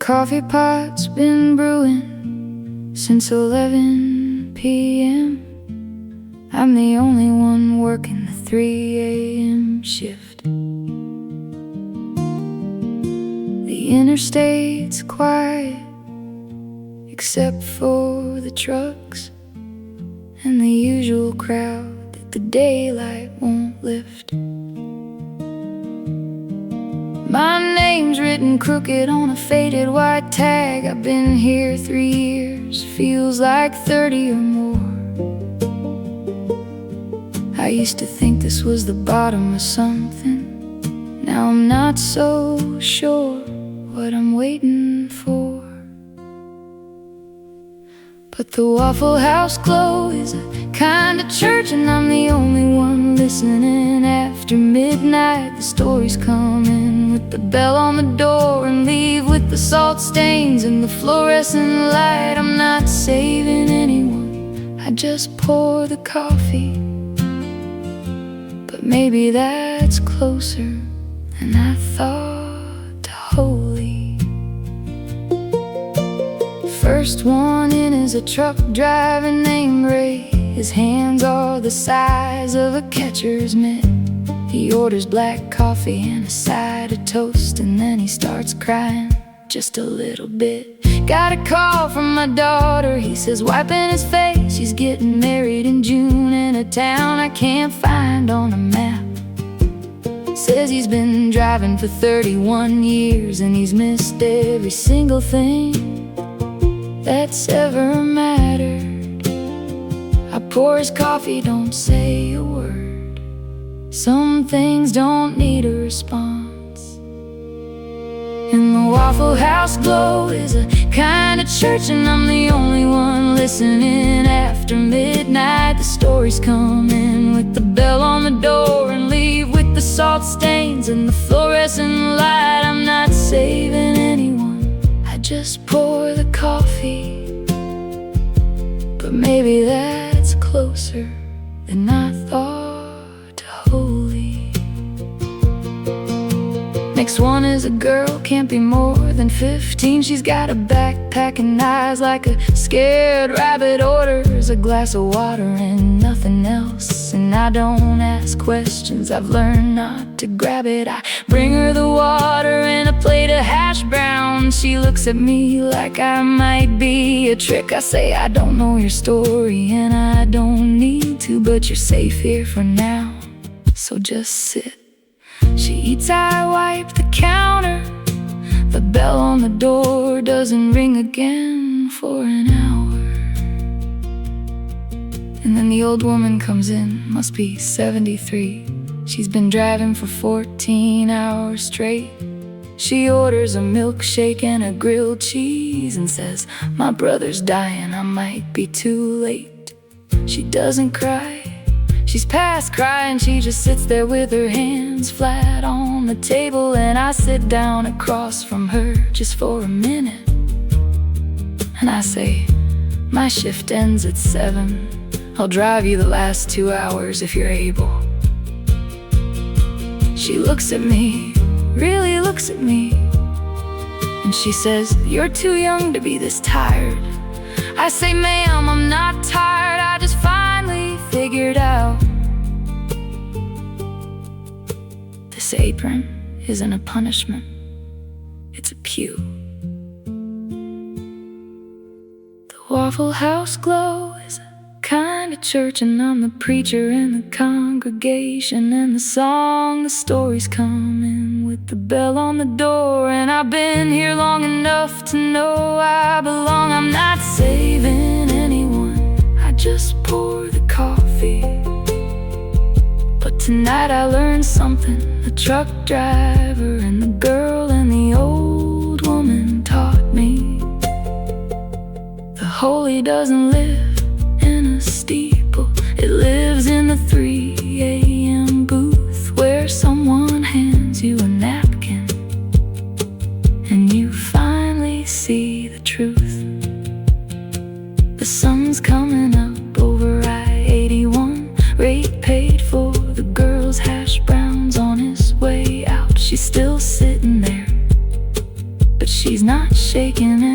coffee pot's been brewing since 11 p.m. I'm the only one working the 3 a.m. shift. The interstate's quiet, except for the trucks and the usual crowd that the daylight won't lift. My name's written crooked on a faded white tag. I've been here 3 years, feels like 30 or more. I used to think this was the bottom of something. Now I'm not so sure what I'm waiting for. But the Waffle House glow is a kind of church, and I'm the only one listening. After midnight, the stories come in with the bell on the door and leave with the salt stains and the fluorescent light. I'm not saving anyone, I just pour the coffee. But maybe that's closer than I thought to holy. First one in is a truck driver named Ray. His hands are the size of a catcher's mitt. He orders black coffee and a side of toast, and then he starts crying just a little bit. Got a call from my daughter, he says, wiping his face. She's getting married in June in a town I can't find on a map. Says he's been driving for 31 years and he's missed every single thing that's ever mattered. I pour his coffee, don't say a word. Some things don't need a response. And the Waffle House glow is a kind of church, and I'm the only one listening. After midnight, the stories come in with the bell on the door and leave with the salt stains and the fluorescent light. I'm not saving anyone, I just pour the coffee. But maybe that's closer than I thought to holy. Next one is a girl, can't be more than 15. She's got a backpack and eyes like a scared rabbit. Orders a glass of water and nothing else. And I don't ask questions, I've learned not to grab it. I bring her the water and a plate of hash browns. She looks at me like I might be a trick. I say, I don't know your story and I don't need to, but you're safe here for now, so just sit. She eats, I wipe the counter. The bell on the door doesn't ring again for an hour. And then the old woman comes in, must be 73. She's been driving for 14 hours straight. She orders a milkshake and a grilled cheese and says, my brother's dying, I might be too late. She doesn't cry, she's past crying, she just sits there with her hands flat on the table. And I sit down across from her just for a minute, and I say, my shift ends at 7. I'll drive you the last 2 hours if you're able. She looks at me, really looks at me, and she says, you're too young to be this tired. I say, ma'am, I'm not tired, I just finally figured out this apron isn't a punishment, it's a pew. The Waffle House glow is a kind of church, and I'm the preacher in the congregation. And the song, the stories come in with the bell on the door. And I've been here long enough to know I belong. I'm not saving anyone, I just pour the coffee. But tonight I learned something. The truck driver and the girl and the old woman taught me the holy doesn't live in a steeple, it lives in the 3 a.m. booth, where someone hands you a napkin and you finally see the truth. The sun's coming up over I-81. Rate paid for the girl's hash browns on his way out. She's still sitting there, but she's not shaking